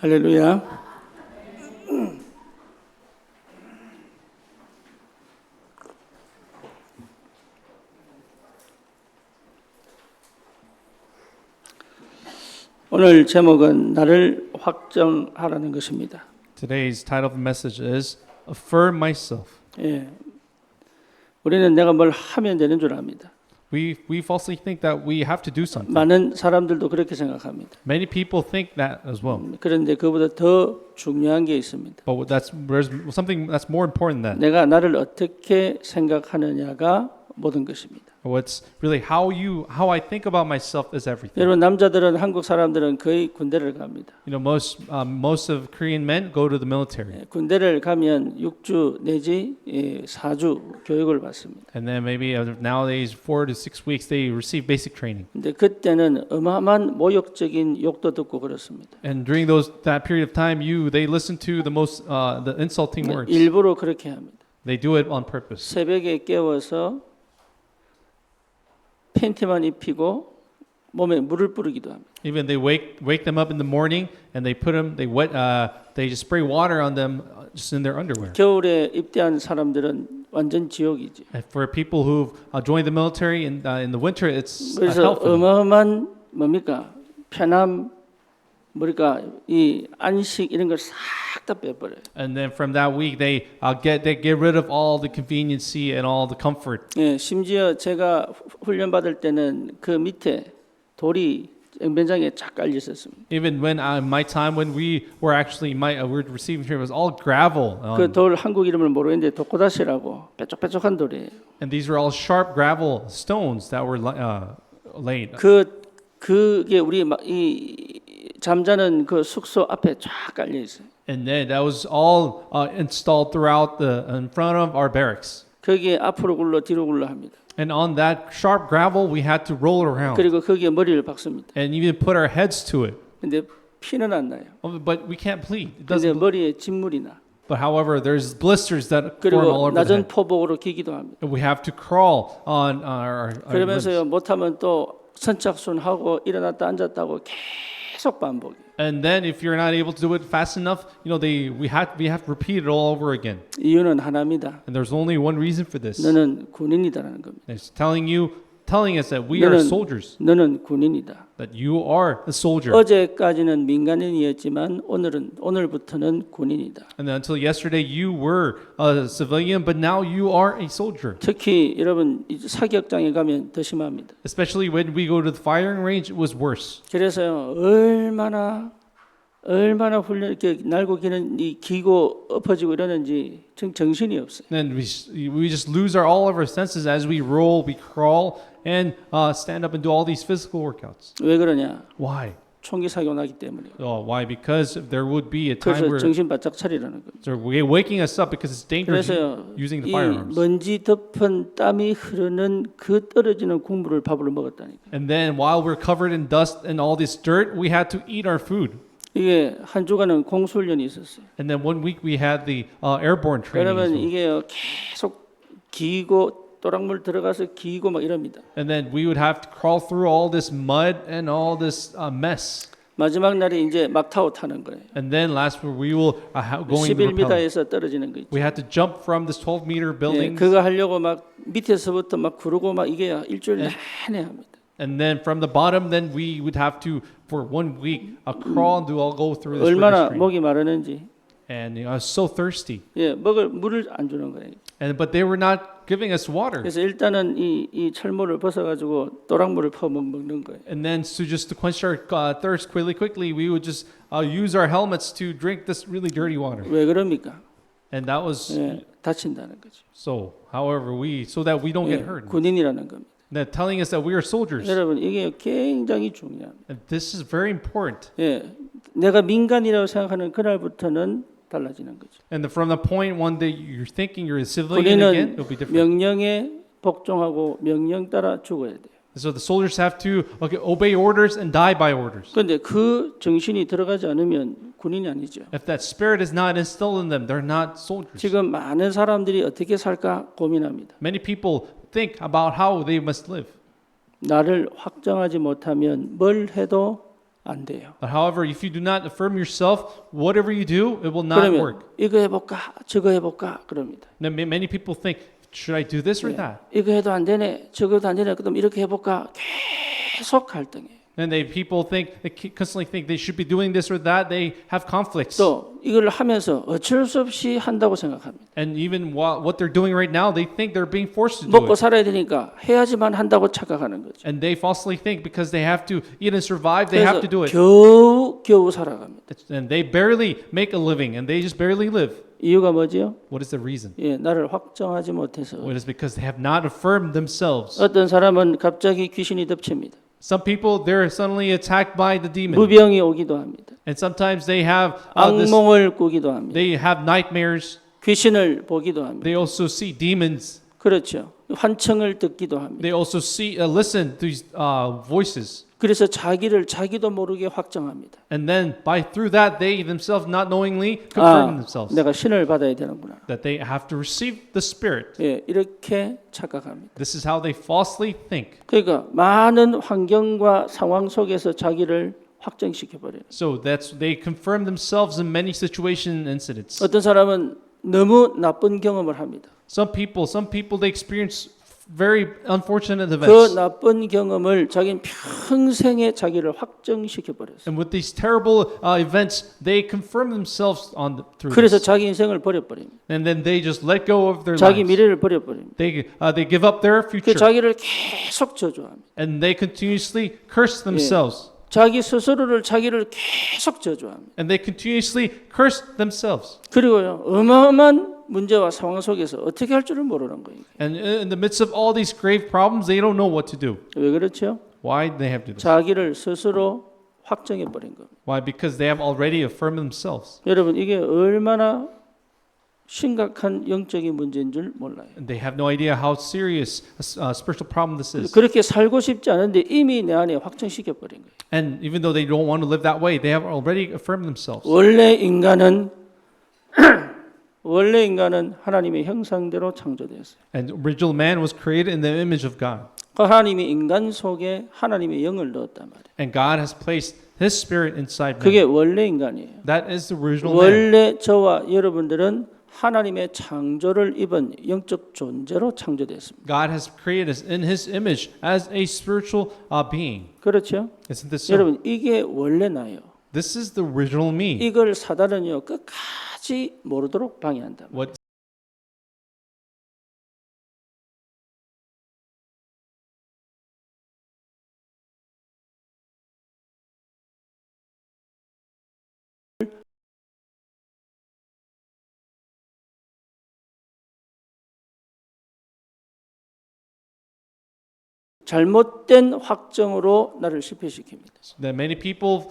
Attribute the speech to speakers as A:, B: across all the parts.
A: 할렐루야. 오늘 제목은 나를 확정하라는 것입니다.
B: Today's title of the message is Affirm Myself.
A: 예, 우리는 내가 뭘 하면 되는 줄 압니다.
B: We falsely think that we have to do something.
A: 많은 사람들도 그렇게 생각합니다.
B: Many people think that as well.
A: 그런데 그보다 더 중요한 게 있습니다.
B: But there's something that's more important than that.
A: 내가 나를 어떻게 생각하느냐가 모든 것입니다.
B: What's really how I think about myself is everything.
A: 여러분 남자들은 한국 사람들은 거의 군대를 갑니다.
B: You know, most of Korean men go to the military.
A: 예, 군대를 가면 6주 내지 4주 교육을 받습니다.
B: And then maybe nowadays 4 to 6 weeks they receive basic training.
A: 근데 그때는 어마어마한 모욕적인 욕도 듣고 그렇습니다.
B: And during that period of time they listen to the insulting words.
A: 일부러 그렇게 합니다.
B: They do it on purpose.
A: 새벽에 깨워서 팬티만 입히고 몸에 물을 뿌리기도 합니다.
B: Even they wake them up in the morning and they just spray water on them just in their underwear.
A: 겨울에 입대한 사람들은 완전 지옥이죠.
B: And for people who've joined the military in the winter, it's a
A: 그래서
B: hell for them.
A: 어마어마한 뭡니까 편함, 뭐랄까 이 안식 이런 걸 싹 다 빼버려요.
B: And then from that week, they get rid of all the conveniency and all the comfort.
A: 예, 심지어 제가 훈련 받을 때는 그 밑에 돌이 앵변장에 쫙 깔려 있었습니다.
B: Even when my time when we were receiving training was all gravel.
A: 그 돌 한국 이름을 모르겠는데 도코다시라고 뾰족뾰족한 돌이에요.
B: And these were all sharp gravel stones that were laid.
A: 그게 우리 이 잠자는 그 숙소 앞에 쫙 깔려 있어요.
B: And then that was all installed throughout in front of our barracks.
A: 거기에 앞으로 굴러 뒤로 굴러 합니다.
B: And on that sharp gravel, we had to roll it around.
A: 그리고 거기에 머리를 박습니다.
B: And even put our heads to it.
A: 근데 피는 안 나요.
B: But we can't bleed. It
A: 근데
B: doesn't.
A: 머리에 진물이 나.
B: But however, there's blisters that form all
A: 그리고
B: over the
A: 낮은
B: head.
A: 포복으로 기기도 합니다.
B: And we have to crawl on our limbs.
A: 그러면서요 못하면 또 선착순하고 일어났다 앉았다고 계속 반복이에요.
B: And then if you're not able to do it fast enough, we have to repeat it all over again.
A: 이유는 하나입니다.
B: And there's only one reason for this.
A: 너는 군인이다라는 겁니다.
B: It's telling us that we are soldiers.
A: 너는 군인이다.
B: That you are a soldier.
A: 어제까지는 민간인이었지만 오늘부터는 군인이다.
B: And then until yesterday you were a civilian, but now you are a soldier.
A: 특히 여러분 사격장에 가면 더 심합니다.
B: Especially when we go to the firing range, it was worse.
A: 그래서요 얼마나 훈련 이렇게 날고 기는 이 기고 엎어지고 이러는지 정신이 없어요.
B: And we just lose all of our senses as we roll, we crawl, and stand up and do all these physical workouts.
A: 왜 그러냐?
B: Why?
A: 총기 사고 나기 때문이에요.
B: Why? Because there would be a time
A: 그래서
B: where
A: 정신 바짝 차리라는 거예요.
B: they're waking us up because it's dangerous
A: 그래서요
B: using the
A: 이
B: firearms.
A: 먼지 덮은 땀이 흐르는 그 떨어지는 국물을 밥으로 먹었다니까.
B: And then while we're covered in dust and all this dirt, we had to eat our food.
A: 이게 한 주간은 공수훈련이 있었어요.
B: And then 1 week we had the airborne training.
A: 그러면
B: as well.
A: 이게요 계속 기고 또랑물 들어가서 기고 막 이럽니다.
B: And then we would have to crawl through all this mud and all this mess.
A: 마지막 날에 이제 막타오 타는 거예요.
B: And then last week we will going to rappel.
A: 11m에서 떨어지는 거 있죠.
B: We had to jump from this 12-meter
A: 예,
B: building.
A: 그거 하려고 막 밑에서부터 막 구르고 막 이게 일주일 내내 합니다.
B: And then from the bottom, then we would have to, for 1 week, crawl and go through this
A: 얼마나
B: rigorous training.
A: 목이 마르는지.
B: And I was so thirsty.
A: 예, 먹을 물을 안 주는 거예요.
B: But they were not giving us water.
A: 그래서 일단은 이 철모를 벗어가지고 또랑물을 퍼 먹는 거예요.
B: And then to quench our thirst quickly, we would just use our helmets to drink this really dirty water.
A: 왜 그럽니까?
B: And that was
A: 예, 다친다는 거죠.
B: so. However, so that we don't
A: 예,
B: get hurt.
A: 군인이라는 겁니다.
B: That telling us that we are soldiers.
A: 여러분 이게 굉장히 중요합니다.
B: And this is very important.
A: 예, 내가 민간이라고 생각하는 그날부터는 달라지는 거죠.
B: And from the point one day you're thinking you're a civilian again, it'll be
A: 군인은
B: different.
A: 명령에 복종하고 명령 따라 죽어야 돼요.
B: So the soldiers have to obey orders and die by orders.
A: 그런데 그 정신이 들어가지 않으면 군인이 아니죠.
B: If that spirit is not instilled in them, they're not soldiers.
A: 지금 많은 사람들이 어떻게 살까 고민합니다.
B: Many people think about how they must live.
A: 나를 확정하지 못하면 뭘 해도 안 돼요.
B: But however, if you do not affirm yourself, whatever you do, it will not
A: 그러면
B: work.
A: 이거 해볼까 저거 해볼까 그럽니다.
B: Now, many people think, should I do this or that?
A: 이거 해도 안 되네 저거 해도 안 되네 그럼 이렇게 해볼까 계속 갈등해요.
B: And people think, they constantly think they should be doing this or that. They have conflicts.
A: 또 이걸 하면서 어쩔 수 없이 한다고 생각합니다.
B: And even what they're doing right now, they think they're being forced to do
A: 먹고
B: it.
A: 살아야 되니까 해야지만 한다고 착각하는 거죠.
B: And they falsely think because they have to eat and survive, they have
A: 그래서
B: to do it.
A: 겨우 살아갑니다.
B: And they barely make a living, and they just barely live.
A: 이유가 뭐지요?
B: What is the reason?
A: 예, 나를 확정하지 못해서.
B: Well, it is because they have not affirmed themselves.
A: 어떤 사람은 갑자기 귀신이 덮칩니다.
B: Some people, they're suddenly attacked by the demon.
A: 무병이 오기도 합니다.
B: And sometimes they have
A: 악몽을 꾸기도 합니다.
B: they have nightmares.
A: 귀신을 보기도 합니다.
B: They also see demons.
A: 그렇죠. 환청을 듣기도 합니다.
B: They also listen to voices.
A: 그래서 자기도 모르게 확정합니다.
B: And then through that, they themselves not knowingly confirm themselves
A: 내가 신을 받아야 되는구나.
B: that they have to receive the Spirit.
A: 예, 이렇게 착각합니다.
B: This is how they falsely think.
A: 그러니까 많은 환경과 상황 속에서 자기를 확정시켜 버려요.
B: So they confirm themselves in many situations and incidents.
A: 어떤 사람은 너무 나쁜 경험을 합니다.
B: Some people they experience very unfortunate
A: 그
B: events.
A: 나쁜 경험을 자기는 평생에 자기를 확정시켜 버렸어요.
B: And with these terrible events, they confirm themselves through
A: 그래서
B: this.
A: 자기 인생을 버려버립니다.
B: And then they just let go of their
A: 자기
B: lives.
A: 미래를 버려버립니다.
B: They give up their
A: 그
B: future.
A: 자기를 계속 저주합니다.
B: And they continuously curse themselves.
A: 자기 스스로를 자기를 계속 저주합니다.
B: And they continuously curse themselves.
A: 그리고요 어마어마한 문제와 상황 속에서 어떻게 할 줄을 모르는 거예요.
B: And in the midst of all these grave problems, they don't know what to do.
A: 왜 그렇죠?
B: Why do they have to do this?
A: 자기를 스스로 확정해 버린 겁니다.
B: Why? Because they have already affirmed themselves.
A: 여러분 이게 얼마나 심각한 영적인 문제인 줄 몰라요.
B: And they have no idea how serious a spiritual problem this is.
A: 그렇게 살고 싶지 않은데 이미 내 안에 확정시켜 버린 거예요.
B: And even though they don't want to live that way, they have already affirmed themselves.
A: 원래 인간은 하나님의 형상대로 창조되었어요.
B: And original man was created in the image of God.
A: 하나님이 인간 속에 하나님의 영을 넣었단 말이에요.
B: And God has placed His Spirit inside
A: 그게
B: man.
A: 원래 인간이에요.
B: That is the original man.
A: 원래 저와 여러분들은 하나님의 창조를 입은 영적 존재로 창조됐습니다.
B: God has created us in His image as a spiritual being.
A: 그렇죠?
B: Isn't this so?
A: 여러분 이게 원래 나요.
B: This is the original me.
A: 이걸 사단은요 끝까지 모르도록 방해한다.
B: What
A: 잘못된 확정으로 나를 실패시킵니다.
B: that many people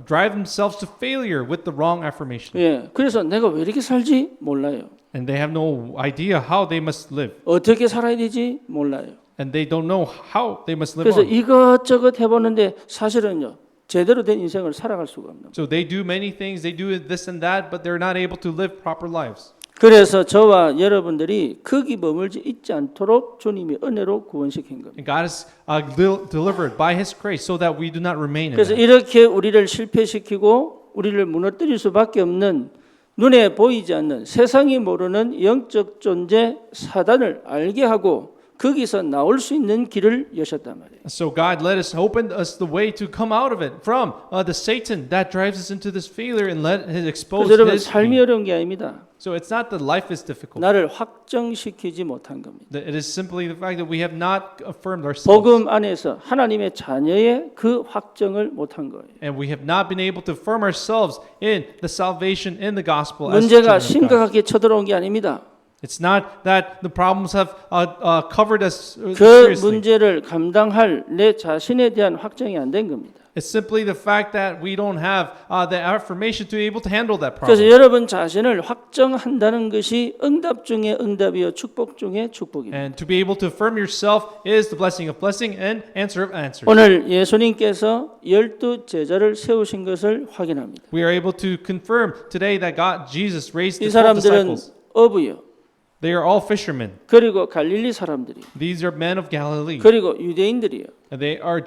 B: drive themselves to failure with the wrong affirmation.
A: 예, 그래서 내가 왜 이렇게 살지 몰라요.
B: And they have no idea how they must live.
A: 어떻게 살아야 되지 몰라요.
B: And they don't know how they must live
A: 그래서
B: on.
A: 이것저것 해보는데 사실은요 제대로 된 인생을 살아갈 수가 없는 거예요.
B: So they do many things, they do this and that, but they're not able to live proper lives.
A: 그래서 저와 여러분들이 거기 머물지 있지 않도록 주님이 은혜로 구원시킨 겁니다.
B: And God is delivered by His grace so that we do not remain in
A: 그래서
B: that.
A: 이렇게 우리를 실패시키고 우리를 무너뜨릴 수밖에 없는 눈에 보이지 않는 세상이 모르는 영적 존재 사단을 알게 하고 거기서 나올 수 있는 길을 여셨단 말이에요.
B: So God opened us the way to come out of it from the Satan that drives us into this failure and let His expose
A: 그래서 여러분
B: His.
A: 삶이 어려운 게 아닙니다.
B: So it's not that life is difficult.
A: 나를 확정시키지 못한 겁니다.
B: It is simply the fact that we have not affirmed ourselves.
A: 복음 안에서 하나님의 자녀의 그 확정을 못한 거예요.
B: And we have not been able to affirm ourselves in the salvation in the gospel. as
A: 문제가
B: children of God.
A: 심각하게 쳐들어온 게 아닙니다.
B: It's not that the problems have covered us
A: 그
B: seriously.
A: 문제를 감당할 내 자신에 대한 확정이 안 된 겁니다.
B: It's simply the fact that we don't have the affirmation to be able to handle that
A: 그래서
B: problem.
A: 여러분 자신을 확정한다는 것이 응답 중에 응답이요 축복 중에 축복입니다.
B: And to be able to affirm yourself is the blessing of blessing and answer of answers.
A: 오늘 예수님께서 12 제자를 세우신 것을 확인합니다.
B: We are able to confirm today that Jesus raised
A: 이
B: the 12
A: 사람들은
B: disciples.
A: 어부요.
B: They are all fishermen.
A: 그리고 갈릴리 사람들이
B: These are men of Galilee.
A: 그리고 유대인들이요.
B: And they are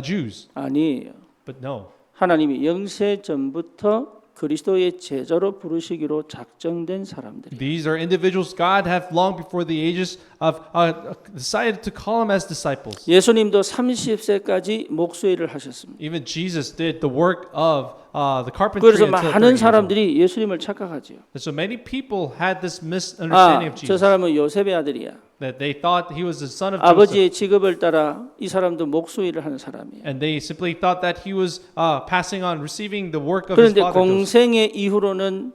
B: Jews.
A: 아니에요.
B: But no.
A: 하나님이 영세 전부터 그리스도의 제자로 부르시기로 작정된 사람들이.
B: These are individuals God have long before the ages of decided to call them as disciples.
A: 예수님도 30세까지 목수일을 하셨습니다.
B: Even Jesus did the work of the carpentry
A: 그래서
B: until 30
A: 많은
B: years old.
A: 사람들이 예수님을 착각하지요.
B: And so many people had this misunderstanding of
A: 저
B: Jesus,
A: 사람은 요셉의 아들이야.
B: that they thought he was the son of Joseph,
A: 아버지의 직업을 따라 이 사람도 목수일을 하는 사람이에요.
B: and they simply thought that he was passing on, receiving the work of his
A: 그런데
B: father Joseph.
A: 공생의 이후로는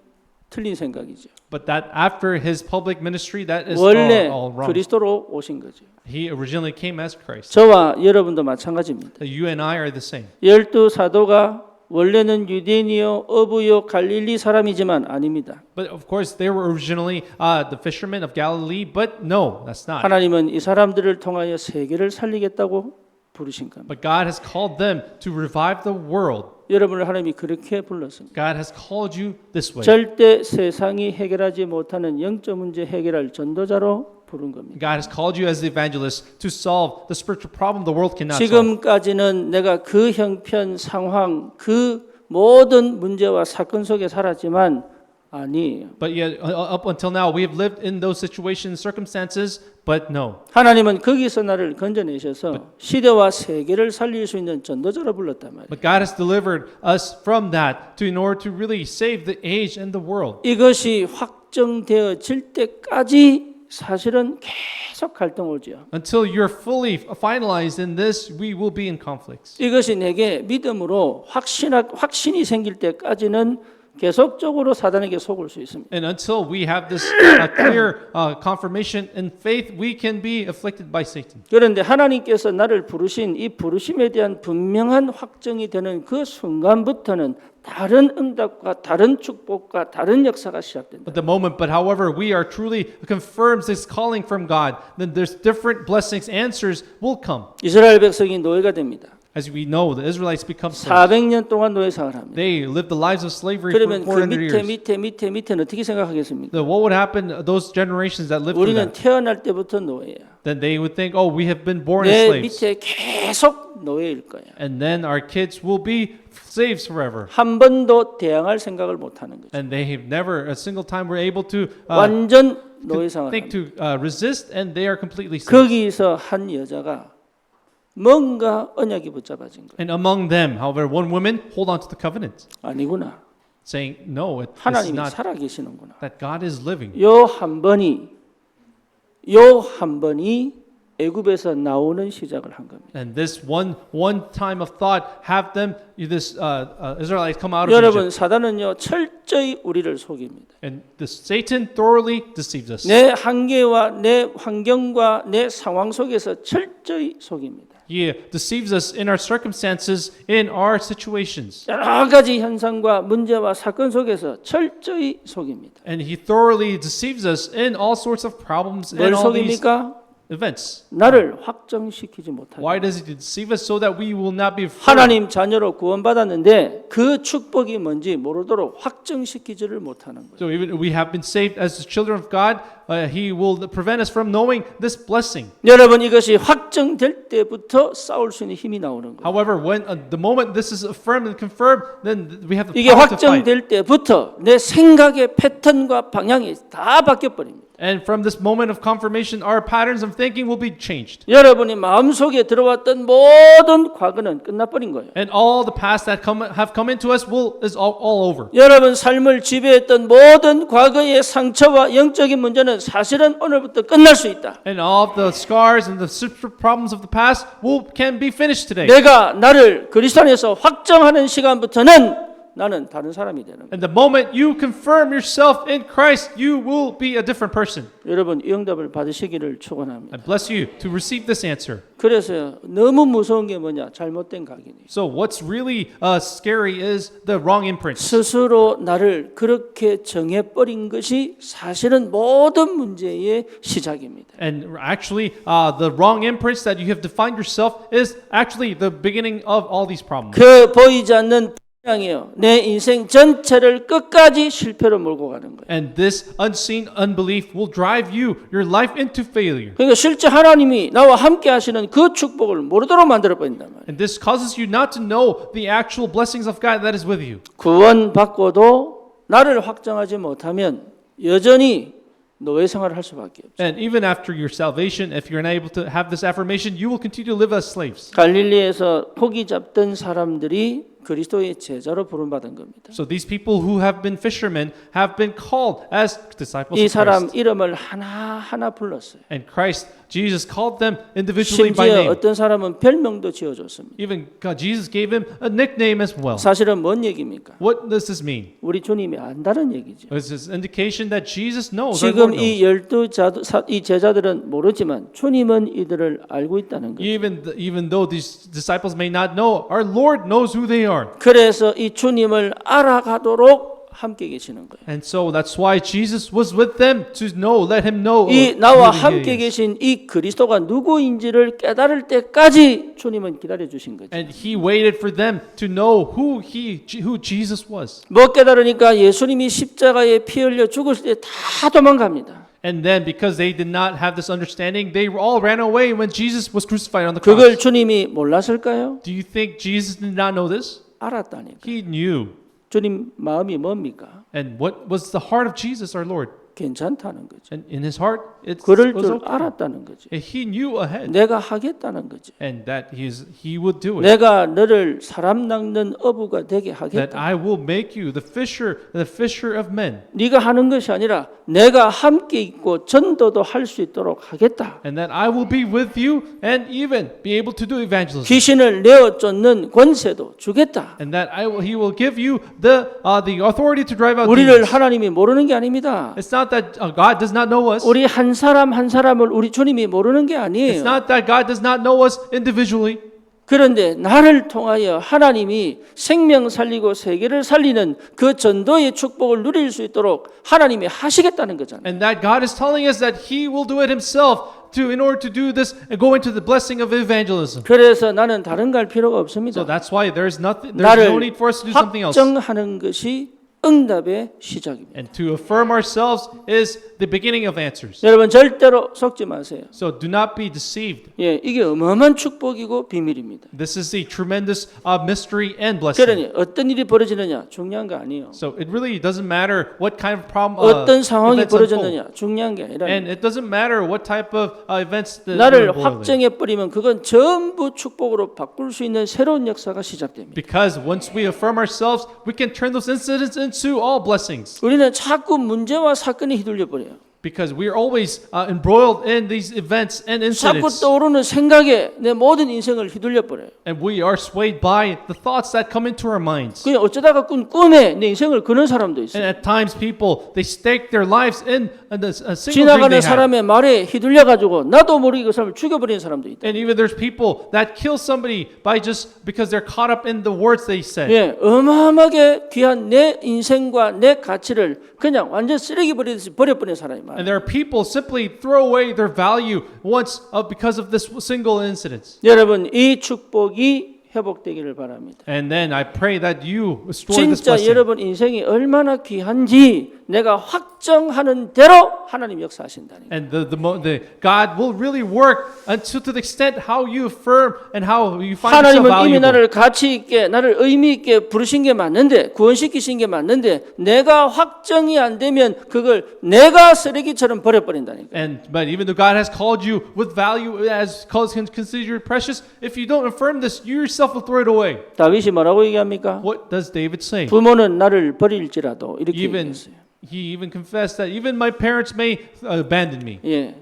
A: 틀린 생각이죠.
B: But that after his public ministry, that is
A: 원래
B: all wrong.
A: 그리스도로 오신 거죠.
B: He originally came as Christ.
A: 저와 여러분도 마찬가지입니다.
B: You and I are the same.
A: 12사도가 원래는 유대인이요 어부요 갈릴리 사람이지만 아닙니다.
B: But of course, they were originally the fishermen of Galilee. But no, that's not.
A: 하나님은 이 사람들을 통하여 세계를 살리겠다고 부르신 겁니다.
B: But God has called them to revive the world.
A: 여러분을 하나님이 그렇게 불렀습니다.
B: God has called you this way.
A: 절대 세상이 해결하지 못하는 영적 문제 해결할 전도자로 부른 겁니다.
B: God has called you as the evangelist to solve the spiritual problem the world cannot solve.
A: 지금까지는 내가 그 형편 상황 그 모든 문제와 사건 속에 살았지만 아니에요.
B: But yet, up until now, we have lived in those situations, circumstances. But no.
A: 하나님은 거기서 나를 건져내셔서 시대와 세계를 살릴 수 있는 전도자로 불렀단 말이에요.
B: But God has delivered us from that in order to really save the age and the world.
A: 이것이 확정되어질 때까지 사실은 계속 갈등 오죠.
B: Until you're fully finalized in this, we will be in conflicts.
A: 이것이 내게 믿음으로 확신이 생길 때까지는 계속적으로 사단에게 속을 수 있습니다.
B: And until we have this clear confirmation in faith, we can be afflicted by Satan.
A: 그런데 하나님께서 나를 부르신 이 부르심에 대한 분명한 확정이 되는 그 순간부터는 다른 응답과 다른 축복과 다른 역사가 시작된다.
B: At the moment, but however, we are truly confirms this calling from God, then there's different blessings, answers will come.
A: 이스라엘 백성이 노예가 됩니다.
B: As we know, the Israelites become slaves.
A: 400년 동안 노예 생활을 합니다.
B: They lived the lives of slavery for
A: 그러면 그
B: 400 years.
A: 밑에는 어떻게 생각하겠습니까?
B: Then what would happen to those generations that lived through
A: 우리는
B: that?
A: 태어날 때부터 노예야.
B: Then they would think, oh, we have been born as
A: 내
B: slaves.
A: 밑에 계속 노예일 거야.
B: And then our kids will be slaves forever.
A: 한 번도 대항할 생각을 못 하는 거죠.
B: And they have never, a single time, were able to
A: 완전 노예 생활.
B: think to resist, and they are completely slaves.
A: 거기서 한 여자가 뭔가 언약이 붙잡아진 거예요.
B: And among them, however, one woman hold on to the covenant,
A: 아니구나.
B: saying, no, this is
A: 하나님이
B: not,
A: 살아계시는구나.
B: that God is living.
A: 요 한 번이 애굽에서 나오는 시작을 한 겁니다.
B: And this one time of thought have them, this Israelites come out of
A: 여러분
B: Egypt.
A: 사단은요 철저히 우리를 속입니다.
B: And this Satan thoroughly deceives us.
A: 내 한계와 내 환경과 내 상황 속에서 철저히 속입니다.
B: He deceives us in our circumstances, in our situations.
A: 여러 가지 현상과 문제와 사건 속에서 철저히 속입니다.
B: And he thoroughly deceives us in all sorts of problems
A: 뭘
B: and all these
A: 속입니까?
B: events.
A: 나를 확정시키지 못하게.
B: Why does he deceive us? So that we will not be firm.
A: 하나님 자녀로 구원받았는데 그 축복이 뭔지 모르도록 확정시키지를 못하는 거예요.
B: So even we have been saved as the children of God, he will prevent us from knowing this blessing.
A: 여러분 이것이 확정될 때부터 싸울 수 있는 힘이 나오는 거예요.
B: However, when the moment this is affirmed and confirmed, then we have the
A: 이게
B: power to fight.
A: 확정될 때부터 내 생각의 패턴과 방향이 다 바뀌어 버립니다.
B: And from this moment of confirmation, our patterns of thinking will be changed.
A: 여러분이 마음속에 들어왔던 모든 과거는 끝나버린 거예요.
B: And all the past that have come into us is all over.
A: 여러분 삶을 지배했던 모든 과거의 상처와 영적인 문제는 사실은 오늘부터 끝날 수 있다.
B: And all of the scars and the problems of the past can be finished today.
A: 내가 나를 그리스도 안에서 확정하는 시간부터는 나는 다른 사람이 되는 거예요.
B: And the moment you confirm yourself in Christ, you will be a different person.
A: 여러분 이 응답을 받으시기를 축원합니다.
B: I bless you to receive this answer.
A: 그래서 너무 무서운 게 뭐냐? 잘못된 각인이에요.
B: So what's really scary is the wrong imprint.
A: 스스로 나를 그렇게 정해버린 것이 사실은 모든 문제의 시작입니다.
B: And actually, the wrong imprints that you have defined yourself is actually the beginning of all these problems.
A: 그 보이지 않는 이요 내 인생 전체를 끝까지 실패로 몰고 가는 거예요.
B: And this unseen unbelief will drive your life into failure.
A: 그러니까 실제 하나님이 나와 함께 하시는 그 축복을 모르도록 만들어 버린단 말이에요.
B: And this causes you not to know the actual blessings of God that is with you.
A: 구원받고도 나를 확정하지 못하면 여전히 노예 생활을 할 수밖에 없어요.
B: And even after your salvation, if you're unable to have this affirmation, you will continue to live as slaves.
A: 갈릴리에서 고기 잡던 사람들이 그리스도의 제자로 부름받은 겁니다.
B: So these people who have been fishermen have been called as disciples
A: 이
B: of
A: 사람
B: Christ.
A: 이름을 하나하나 불렀어요.
B: And Christ, Jesus called them individually by
A: 심지어
B: name.
A: 어떤 사람은 별명도 지어줬습니다.
B: Even God, Jesus gave him a nickname as well.
A: 사실은 뭔 얘기입니까?
B: What does this mean?
A: 우리 주님이 안다는 얘기죠.
B: This is indication that Jesus knows. Our
A: 지금
B: Lord
A: 이
B: knows.
A: 이 제자들은 모르지만 주님은 이들을 알고 있다는 거죠.
B: Even though these disciples may not know, our Lord knows who they are.
A: 그래서 이 주님을 알아가도록 함께 계시는 거예요.
B: And so that's why Jesus was with them to know, let him know.
A: 이 나와
B: who he
A: 함께
B: is.
A: 계신 이 그리스도가 누구인지를 깨달을 때까지 주님은 기다려 주신 거죠.
B: And he waited for them to know who Jesus was.
A: 못 깨달으니까 예수님이 십자가에 피 흘려 죽으실 때 다 도망갑니다.
B: And then because they did not have this understanding, they all ran away when Jesus was crucified on the
A: 그걸
B: cross.
A: 주님이 몰랐을까요?
B: Do you think Jesus did not know this?
A: 알았다니까.
B: He knew.
A: 주님 마음이 뭡니까?
B: And what was the heart of Jesus, our Lord?
A: 괜찮다는 거죠.
B: And in his heart, it
A: 그럴
B: was
A: 줄
B: okay.
A: 알았다는 거죠.
B: And he knew ahead.
A: 내가 하겠다는 거죠.
B: And that he would do it.
A: 내가 너를 사람 낚는 어부가 되게
B: That
A: 하겠다.
B: I will make you the fisher of men.
A: 네가 하는 것이 아니라 내가 함께 있고 전도도 할 수 있도록 하겠다.
B: And that I will be with you and even be able to do evangelism.
A: 귀신을 내어 쫓는 권세도 주겠다.
B: And that he will give you the authority to drive out
A: 우리를
B: demons.
A: 하나님이 모르는 게 아닙니다.
B: It's not that God does not know us.
A: 우리 한 사람 한 사람을 우리 주님이 모르는 게
B: It's
A: 아니에요.
B: not that God does not know us individually.
A: 그런데 나를 통하여 하나님이 생명 살리고 세계를 살리는 그 전도의 축복을 누릴 수 있도록 하나님이 하시겠다는 거잖아요.
B: And that God is telling us that he will do it himself in order to do this and go into the blessing of evangelism.
A: 그래서 나는 다른 갈 필요가
B: So
A: 없습니다.
B: that's why there's no
A: 나를
B: need for us to do something else.
A: 확정하는 것이 응답의 시작입니다.
B: And to affirm ourselves is the beginning of answers.
A: 여러분 절대로 속지 마세요.
B: So do not be deceived.
A: 예, 이게 어마어마한 축복이고 비밀입니다.
B: This is a tremendous mystery and blessing.
A: 그러니 어떤 일이 벌어지느냐 중요한 거 아니에요.
B: So it really doesn't matter what kind of problem
A: 어떤 상황이
B: events unfold.
A: 벌어졌느냐 중요한 게 아니라
B: And it doesn't matter what type of events that
A: 나를
B: will
A: 확정해 버리면 그건 전부 축복으로 바꿀 수 있는 새로운 역사가 시작됩니다.
B: Because once we affirm ourselves, we can turn those incidents into all blessings.
A: 우리는 자꾸 문제와 사건에 휘둘려 버려요.
B: Because we are always embroiled in these events and
A: 자꾸
B: incidents.
A: 떠오르는 생각에 내 모든 인생을 휘둘려 버려요.
B: And we are swayed by the thoughts that come into our minds.
A: 그냥 어쩌다가 꾼 꿈에 내 인생을 거는 사람도
B: And
A: 있어요.
B: at times people, they stake their lives in a single dream
A: 지나가는
B: they have.
A: 사람의 말에 휘둘려 가지고 나도 모르게 그 사람을 죽여버리는 사람도 있다.
B: And even there's people that kill somebody by just because they're caught up in the words they said.
A: 예, 어마어마하게 귀한 내 인생과 내 가치를 그냥 완전 쓰레기 버리듯이 버려버리는 사람이 많아요.
B: And there are people simply throw away their value once because of this single incident.
A: 여러분 이 축복이 회복되기를 바랍니다.
B: And then I pray that you restore this
A: 진짜
B: blessing.
A: 여러분 인생이 얼마나 귀한지 내가 확정하는 대로 하나님 역사하신다는 거예요.
B: And the God will really work until to the extent how you affirm and how you find yourself
A: 하나님은 이미
B: valuable.
A: 나를 가치 있게 나를 의미 있게 부르신 게 맞는데 구원시키신 게 맞는데 내가 확정이 안 되면 그걸 내가 쓰레기처럼 버려버린다는 거예요.
B: But even though God has called you with value, as consider you precious, if you don't affirm this, you yourself will throw it away.
A: 다윗이 뭐라고 얘기합니까?
B: What does David say?
A: 부모는 나를 버릴지라도 이렇게
B: Even
A: 얘기했어요.
B: he even confessed that even my parents may abandon me.
A: 예,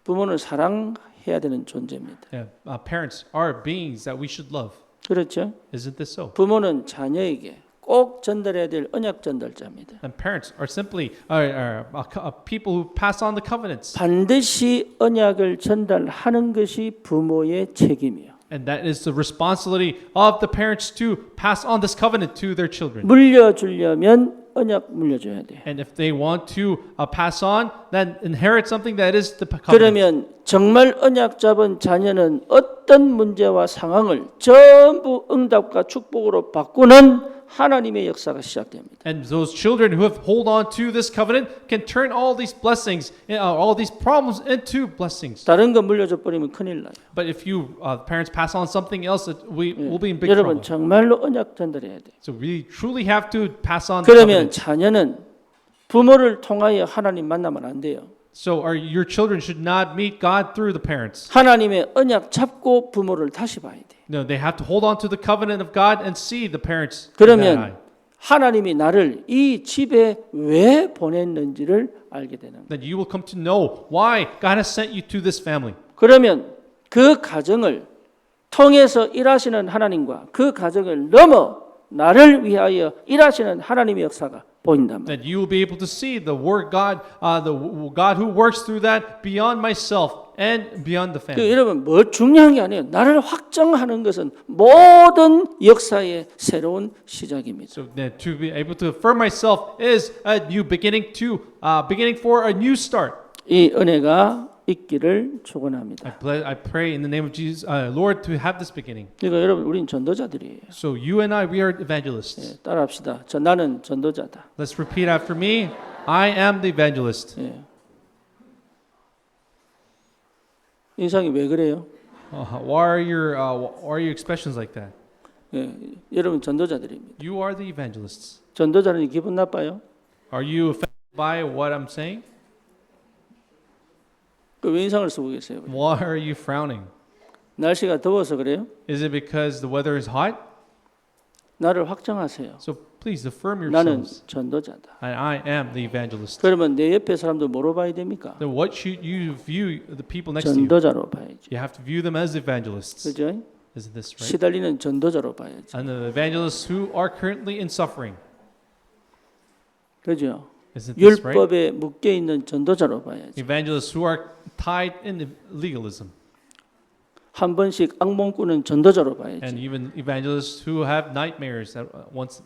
A: 부모는 사랑해야 되는 존재입니다.
B: Yeah, parents are beings that we should love.
A: 그렇죠?
B: Isn't this so?
A: 부모는 자녀에게 꼭 전달해야 될 언약 전달자입니다.
B: And parents are simply people who pass on the covenants.
A: 반드시 언약을 전달하는 것이 부모의 책임이에요.
B: And that is the responsibility of the parents to pass on this covenant to their children.
A: 물려주려면 언약 물려줘야 돼요.
B: And if they want to pass on, then inherit something that is the covenant.
A: 그러면 정말 언약 잡은 자녀는 어떤 어떤 문제와 상황을 전부 응답과 축복으로 바꾸는 하나님의 역사가 시작됩니다.
B: And those children who have hold on to this covenant can turn all these blessings, all these problems into blessings.
A: 다른 거 물려줘 버리면 큰일 나요.
B: But if you parents pass on something else, we will be in big
A: 여러분
B: trouble.
A: 정말로 언약 전달해야 돼요.
B: So we truly have to pass on the
A: 그러면
B: covenant.
A: 자녀는 부모를 통하여 하나님 만나면 안 돼요.
B: So your children should not meet God through the parents.
A: 하나님의 언약 잡고 부모를 다시 봐야 돼요.
B: No, they have to hold on to the covenant of God and see the parents. in that
A: 그러면
B: eye.
A: 하나님이 나를 이 집에 왜 보냈는지를 알게 되는 거예요.
B: Then you will come to know why God has sent you to this family.
A: 그러면 그 가정을 통해서 일하시는 하나님과 그 가정을 넘어 나를 위하여 일하시는 하나님의 역사가 보인단 말이에요.
B: Then you will be able to see the work God, the God who works through that beyond myself and beyond the
A: 그
B: family.
A: 여러분 뭐 중요한 게 아니에요. 나를 확정하는 것은 모든 역사의 새로운 시작입니다.
B: So then to be able to affirm myself is a new beginning for a new start.
A: 이 은혜가 있기를 축원합니다.
B: I pray in the name of Jesus, Lord, to have this beginning.
A: 그러니까 여러분 우린 전도자들이에요.
B: So you and I, we are evangelists.
A: 예, 따라합시다. 나는 전도자다.
B: Let's repeat after me. I am the evangelist.
A: 예. 인상이 왜 그래요?
B: Why are your expressions like that?
A: 예, 여러분 전도자들입니다.
B: You are the evangelists.
A: 전도자는 기분 나빠요?
B: Are you offended by what I'm saying?
A: 왜 인상을 쓰고 계세요?
B: Why are you frowning?
A: 날씨가 더워서 그래요?
B: Is it because the weather is hot?
A: 나를 확정하세요.
B: So please affirm
A: 나는
B: yourselves.
A: 전도자다.
B: And I am the evangelist.
A: 그러면 내 옆에 사람도 뭐로 봐야 됩니까?
B: Then what should you view the people next to you?
A: 전도자로 봐야지.
B: You have to view them as evangelists.
A: 그죠?
B: Isn't this right?
A: 시달리는 전도자로 봐야지.
B: And the evangelists who are currently in suffering.
A: 그죠?
B: Isn't this right?
A: 율법에 묶여 있는 전도자로 봐야지.
B: Evangelists who are tied in legalism.
A: 한 번씩 악몽 꾸는 전도자로
B: And
A: 봐야지.
B: even evangelists who have nightmares at once.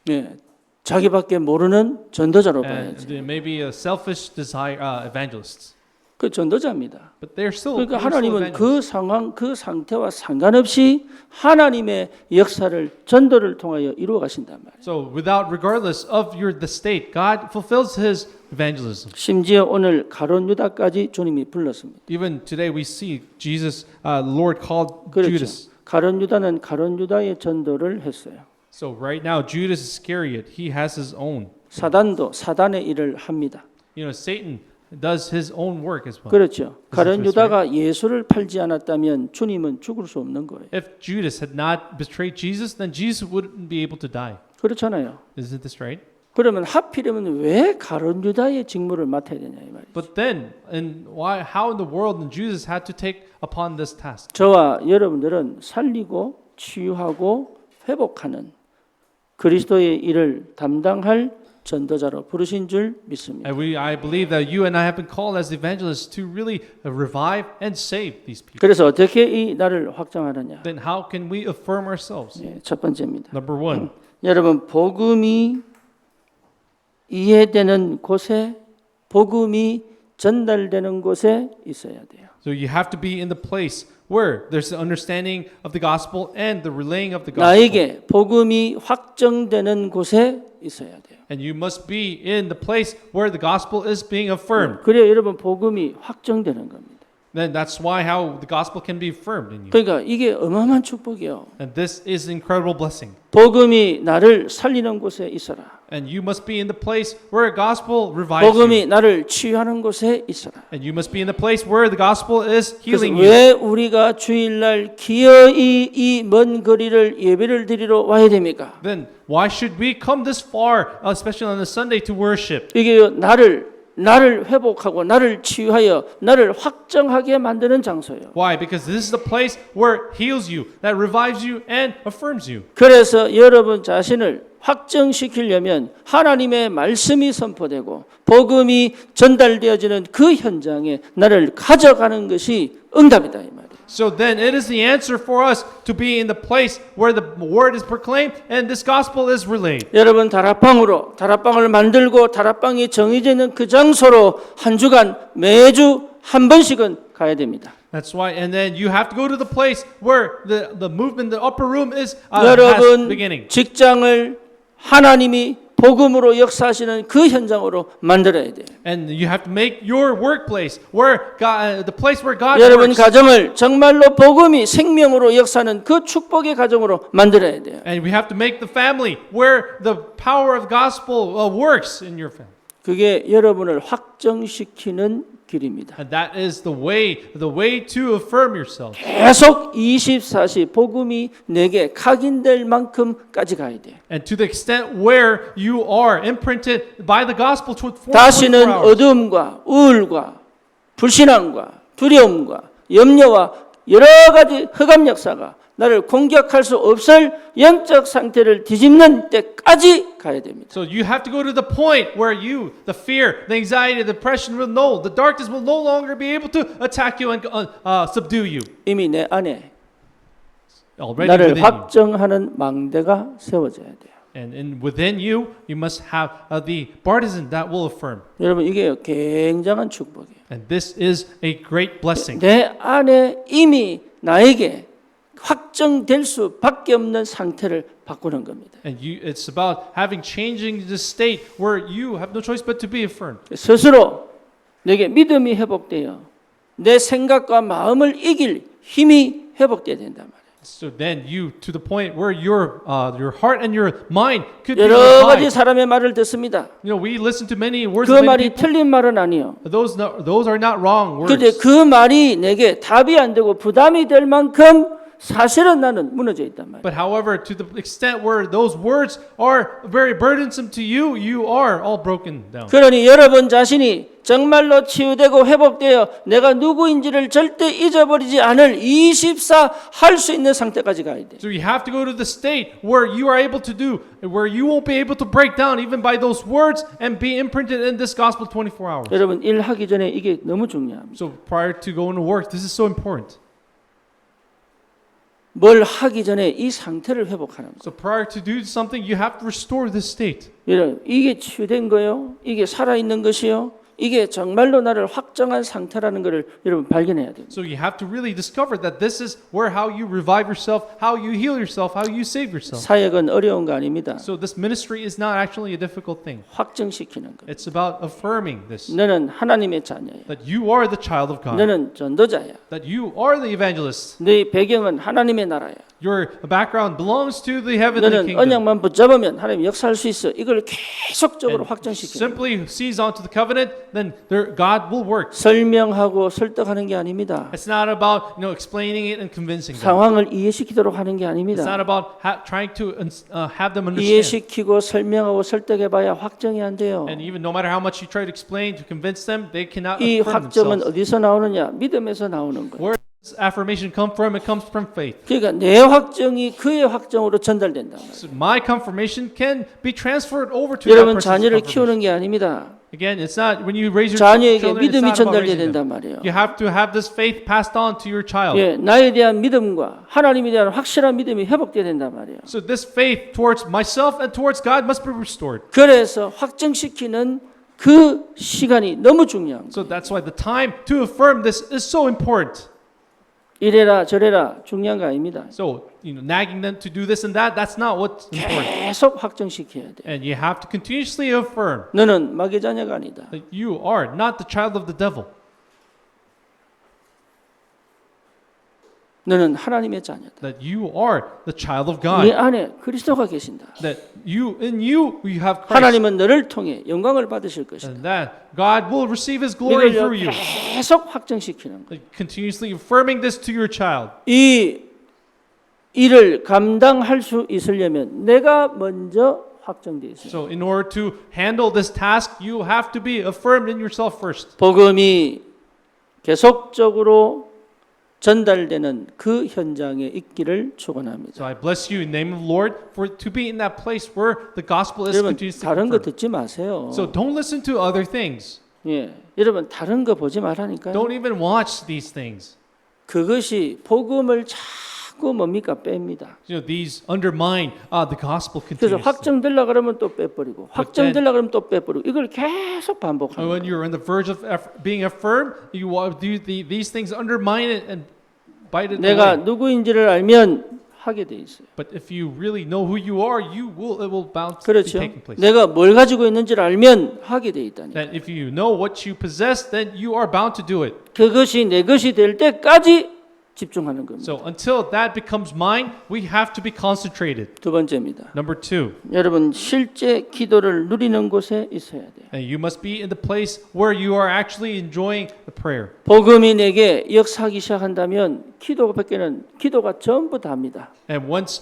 A: 예. 자기밖에 모르는 전도자로
B: And
A: 봐야지.
B: there may be a selfish desire evangelists.
A: 그 전도자입니다.
B: But they're still,
A: 그러니까
B: they're still
A: 하나님은
B: evangelists.
A: 그 상황, 그 상태와 상관없이 하나님의 역사를 전도를 통하여 이루어 가신단 말이에요.
B: So regardless of the state, God fulfills His evangelism.
A: 심지어 오늘 가룟 유다까지 주님이 불렀습니다.
B: Even today we see Jesus, Lord called
A: 그렇죠.
B: Judas.
A: 가룟 유다는 가룟 유다의 전도를 했어요.
B: So right now Judas Iscariot, he has his own.
A: 사단도 사단의 일을 합니다.
B: You know, Satan does his own work as well.
A: 그렇죠. 가룟
B: Isn't this
A: 유다가 예수를 팔지 않았다면 주님은 죽을 수 없는 거예요.
B: If Judas had not betrayed Jesus, then Jesus wouldn't be able to die.
A: 그렇잖아요.
B: Isn't this right?
A: 그러면 하필이면 왜 가룟 유다의 직무를 맡아야 되냐 이 말이죠.
B: But then, how in the world did Jesus had to take upon this task?
A: 저와 여러분들은 살리고 치유하고 회복하는 그리스도의 일을 담당할 전도자로 부르신 줄 믿습니다.
B: And I believe that you and I have been called as evangelists to really revive and save these people.
A: 그래서 어떻게 이 나를 확정하느냐?
B: Then how can we affirm ourselves?
A: 예, 첫 번째입니다.
B: Number one,
A: 여러분 복음이 이해되는 곳에 복음이 전달되는 곳에 있어야 돼요.
B: so you have to be in the place where there's the understanding of the gospel and the relaying of the gospel.
A: 나에게 복음이 확정되는 곳에 있어야 돼요.
B: And you must be in the place where the gospel is being affirmed.
A: 그래야 여러분 복음이 확정되는 겁니다.
B: Then that's how the gospel can be affirmed in you.
A: 그러니까 이게 어마어마한 축복이에요.
B: And this is an incredible blessing.
A: 복음이 나를 살리는 곳에 있어라.
B: And you must be in the place where gospel revives
A: 복음이
B: you.
A: 나를 치유하는 곳에 있어라.
B: And you must be in the place where the gospel is
A: 그래서
B: healing you.
A: 왜 우리가 주일날 기어이 이 먼 거리를 예배를 드리러 와야 됩니까?
B: Then why should we come this far, especially on a Sunday, to worship?
A: 이게 나를 회복하고 나를 치유하여 나를 확정하게 만드는 장소예요.
B: Why? Because this is the place where it heals you, that revives you and affirms you.
A: 그래서 여러분 자신을 확정시키려면 하나님의 말씀이 선포되고 복음이 전달되어지는 그 현장에 나를 가져가는 것이 응답이다 이 말이에요.
B: So then it is the answer for us to be in the place where the word is proclaimed and this gospel is relayed.
A: 여러분 다락방을 만들고 다락방이 정해져 있는 그 장소로 한 주간 매주 한 번씩은 가야 됩니다.
B: That's why, and then you have to go to the place where the movement, the upper room is has
A: 여러분
B: beginning.
A: 직장을 하나님이 복음으로 역사하시는 그 현장으로 만들어야 돼요.
B: And you have to make your workplace where God, the place where God
A: 여러분
B: works.
A: 가정을 정말로 복음이 생명으로 역사하는 그 축복의 가정으로 만들어야 돼요.
B: And we have to make the family where the power of gospel works in your family.
A: 그게 여러분을 확정시키는 길입니다.
B: And that is the way to affirm yourself.
A: 계속 24시 복음이 내게 각인될 만큼까지 가야 돼요.
B: And to the extent where you are imprinted by the gospel for 24
A: 다시는
B: hours.
A: 어두움과 우울과 불신앙과 두려움과 염려와 여러 가지 흑암 역사가 나를 공격할 수 없을 영적 상태를 뒤집는 때까지 가야 됩니다.
B: So you have to go to the point where the fear, the anxiety, the depression will the darkness will no longer be able to attack you and subdue you.
A: 이미 내 안에
B: Already
A: 나를
B: within you.
A: 확정하는 망대가 세워져야 돼요.
B: And within you, you must have the partisan that will affirm.
A: 여러분 이게 굉장한 축복이에요.
B: And this is a great blessing.
A: 내 안에 이미 나에게 확정될 수밖에 없는 상태를 바꾸는 겁니다.
B: And it's about changing the state where you have no choice but to be affirmed.
A: 스스로 내게 믿음이 회복되어 내 생각과 마음을 이길 힘이 회복돼야 된단 말이에요.
B: So then you to the point where your heart and your mind could be
A: 여러 가지
B: revived.
A: 사람의 말을 듣습니다.
B: You know, we listen to many words
A: 그
B: of many
A: 말이
B: people.
A: 틀린 말은 아니요.
B: Those are not wrong
A: 그런데
B: words.
A: 그 말이 내게 답이 안 되고 부담이 될 만큼 사실은 나는 무너져 있단 말이에요.
B: But however, to the extent where those words are very burdensome to you, you are all broken down.
A: 그러니 여러분 자신이 정말로 치유되고 회복되어 내가 누구인지를 절대 잊어버리지 않을 24 할 수 있는 상태까지 가야 돼.
B: So you have to go to the state where you are able to where you won't be able to break down even by those words and be imprinted in this gospel 24 hours.
A: 여러분 일하기 전에 이게 너무 중요합니다.
B: So prior to going to work, this is so important.
A: 뭘 하기 전에 이 상태를 회복하는 거예요.
B: So prior to do something, you have to restore this state.
A: 여러분 이게 치유된 거요. 이게 살아있는 것이요. 이게 정말로 나를 확정한 상태라는 것을 여러분 발견해야 됩니다.
B: So you have to really discover that this is how you revive yourself, how you heal yourself, how you save yourself.
A: 사역은 어려운 거 아닙니다.
B: So this ministry is not actually a difficult thing.
A: 확정시키는 거.
B: It's about affirming this.
A: 너는 하나님의 자녀야.
B: That you are the child of God.
A: 너는 전도자야.
B: That you are the evangelist.
A: 네 배경은 하나님의 나라야.
B: Your background belongs to the heavenly
A: 너는
B: kingdom.
A: 언약만 붙잡으면 하나님 역사할 수 있어. 이걸 계속적으로 확정시키는 거예요.
B: Simply seize onto the covenant, then God will work.
A: 설명하고 설득하는 게 아닙니다.
B: It's not about explaining it and convincing them.
A: 상황을 이해시키도록 하는 게
B: It's
A: 아닙니다.
B: not about trying to have them understand.
A: 이해시키고 설명하고 설득해봐야 확정이 안 돼요.
B: And even no matter how much you try to explain to convince them, they cannot
A: 이
B: affirm
A: 확정은
B: themselves.
A: 어디서 나오느냐? 믿음에서 나오는 거예요.
B: Where does affirmation come from? It comes from faith.
A: 그러니까 내 확정이 그의 확정으로 전달된다.
B: So my confirmation can be transferred over to that
A: 여러분
B: person's
A: 자녀를
B: confirmation.
A: 키우는 게 아닙니다.
B: Again, it's not when you raise your
A: 자녀에게
B: children, it's
A: 믿음이
B: not about
A: 전달돼야
B: raising them.
A: 된단 말이에요.
B: You have to have this faith passed on to your child.
A: 예, 나에 대한 믿음과 하나님에 대한 확실한 믿음이 회복돼야 된단 말이에요.
B: So this faith towards myself and towards God must be restored.
A: 그래서 확정시키는 그 시간이 너무 중요한 거예요.
B: So that's why the time to affirm this is so important.
A: 이래라 저래라 중요한 거 아닙니다.
B: So, nagging them to do this and that, that's not what's important.
A: 계속 확정시켜야 돼.
B: And you have to continuously affirm
A: 너는 마귀 자녀가 아니다.
B: that you are not the child of the devil.
A: 너는 하나님의 자녀다.
B: That you are the child of
A: 네
B: God.
A: 안에 그리스도가 계신다.
B: That in you have Christ.
A: 하나님은 너를 통해 영광을 받으실 것이다.
B: And that God will receive His glory
A: 이걸
B: through you.
A: 계속 확정시키는 거예요.
B: Like, continuously affirming this to your child.
A: 이 일을 감당할 수 있으려면 내가 먼저 확정되어 있어요.
B: So in order to handle this task, you have to be affirmed in yourself first.
A: 복음이 계속적으로 전달되는 그 현장에 있기를 축원합니다.
B: So I bless you in the name of the Lord to be in that place where the gospel is
A: 여러분
B: continuously
A: 다른 거
B: affirmed.
A: 듣지 마세요.
B: So don't listen to other things.
A: 예, 여러분 다른 거 보지 말라니까요.
B: Don't even watch these things.
A: 그것이 복음을 자꾸 뭡니까 뺍니다.
B: These undermine the gospel
A: 그래서
B: continuously.
A: 확정되려 그러면 또 빼버리고 확정되려 그러면 또 빼버리고 이걸 계속
B: And
A: 반복합니다.
B: when you're on the verge of being affirmed, these things undermine it and bite it
A: 내가
B: away.
A: 누구인지를 알면 하게 돼 있어요.
B: But if you really know who you are, it will bounce be
A: 그렇죠.
B: taking place.
A: 내가 뭘 가지고 있는지를 알면 하게 돼 있다니.
B: That if you know what you possess, then you are bound to do it.
A: 그것이 내 것이 될 때까지 집중하는 겁니다.
B: So until that becomes mine, we have to be concentrated.
A: 두 번째입니다.
B: Number 2,
A: 여러분 실제 기도를 누리는 곳에 있어야 돼요.
B: and you must be in the place where you are actually enjoying the prayer.
A: 복음이 내게 역사하기 시작한다면 기도가 전부 다입니다.
B: And once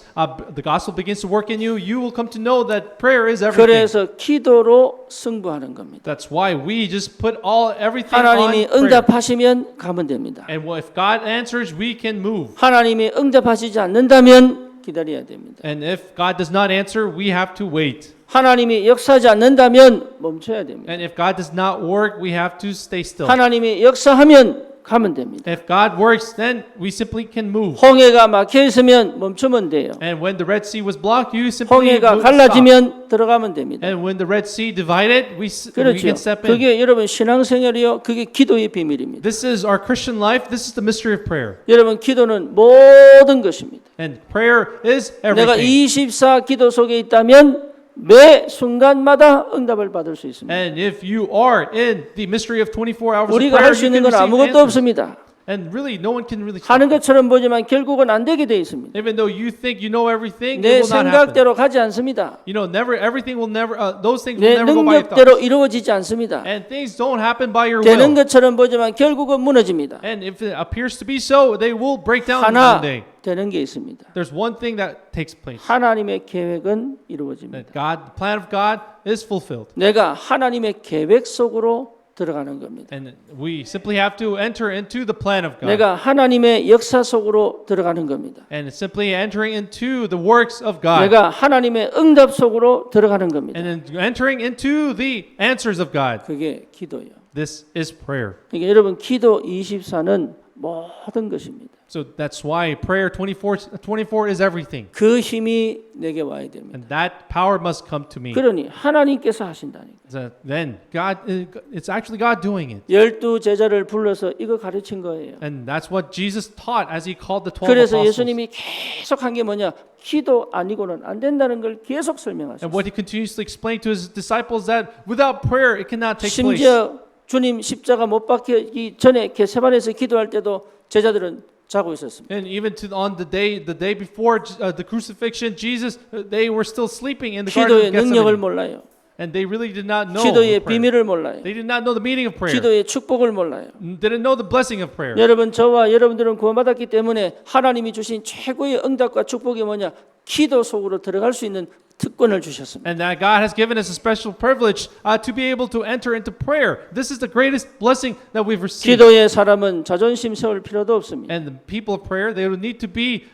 B: the gospel begins to work in you, you will come to know that prayer is everything.
A: 그래서 기도로 승부하는 겁니다.
B: That's why we just put everything
A: 하나님이
B: on prayer.
A: 응답하시면 가면 됩니다.
B: And if God answers, we can move.
A: 하나님이 응답하시지 않는다면 기다려야 됩니다.
B: And if God does not answer, we have to wait.
A: 하나님이 역사하지 않는다면 멈춰야 됩니다.
B: And if God does not work, we have to stay still.
A: 하나님이 역사하면 가면 됩니다.
B: If God works, then we simply can move.
A: 홍해가 막혀 있으면 멈추면 돼요.
B: And when the Red Sea was blocked, you simply
A: 홍해가
B: stop.
A: 갈라지면 들어가면 됩니다.
B: And when the Red Sea divided, we
A: 그렇죠.
B: can step in.
A: 그게 여러분 신앙생활이요. 그게 기도의 비밀입니다.
B: This is our Christian life. This is the mystery of prayer.
A: 여러분 기도는 모든 것입니다.
B: And prayer is
A: 내가
B: everything.
A: 24 기도 속에 있다면 매 순간마다 응답을 받을 수 있습니다.
B: And if you are in the mystery of 24 hours of
A: 우리가
B: prayer,
A: 할 수
B: you
A: 있는
B: can
A: 건
B: receive
A: 아무것도
B: answers.
A: 없습니다.
B: And really, no one can really.
A: 하는 것처럼 보지만 결국은 안 되게 돼 있습니다.
B: Even though you think you know everything,
A: 내
B: it will not happen.
A: 생각대로 가지 않습니다.
B: You know, everything will never. Those things will
A: 내
B: never go by your
A: 능력대로
B: thoughts.
A: 이루어지지 않습니다.
B: And things don't happen by your
A: 되는
B: will.
A: 것처럼 보지만 결국은 무너집니다.
B: And if it appears to be so, they will break down
A: 하나
B: one day.
A: 되는 게 있습니다.
B: There's one thing that takes place.
A: 하나님의 계획은 이루어집니다.
B: That the plan of God is fulfilled.
A: 내가 하나님의 계획 속으로 들어가는 겁니다.
B: And we simply have to enter into the plan of God.
A: 내가 하나님의 역사 속으로 들어가는 겁니다.
B: And it's simply entering into the works of God.
A: 내가 하나님의 응답 속으로 들어가는 겁니다.
B: And then entering into the answers of God.
A: 그게 기도예요.
B: This is prayer.
A: 그러니까 여러분 기도 24는 모든 것입니다.
B: So that's why prayer 24 is everything.
A: 그 힘이 내게 와야 됩니다.
B: And that power must come to me.
A: 그러니 하나님께서 하신다니까.
B: So then it's actually God doing it.
A: 12 제자를 불러서 이거 가르친 거예요.
B: And that's what Jesus taught as he called the 12
A: 그래서
B: apostles.
A: 예수님이 계속 한 게 뭐냐? 기도 아니고는 안 된다는 걸 계속
B: And
A: 설명하셨어요.
B: what he continuously explained to his disciples that without prayer it cannot take place.
A: 심지어 주님 십자가 못 박히기 전에 게세마네에서 기도할 때도 제자들은 자고 있었습니다.
B: And even on the day before the crucifixion, Jesus they were still sleeping in the garden
A: 기도의
B: of
A: 능력을
B: Gethsemane.
A: 몰라요.
B: And they really did not know
A: 기도의
B: prayer.
A: 비밀을 몰라요.
B: They did not know the meaning of prayer.
A: 기도의 축복을 몰라요.
B: Didn't know the blessing of prayer.
A: 여러분 저와 여러분들은 구원받았기 때문에 하나님이 주신 최고의 응답과 축복이 뭐냐? 기도 속으로 들어갈 수 있는 특권을 주셨습니다.
B: And that God has given us a special privilege to be able to enter into prayer. This is the greatest blessing that we've received.
A: 기도의 사람은 자존심 세울 필요도 없습니다.
B: And the people of prayer, they don't need to be,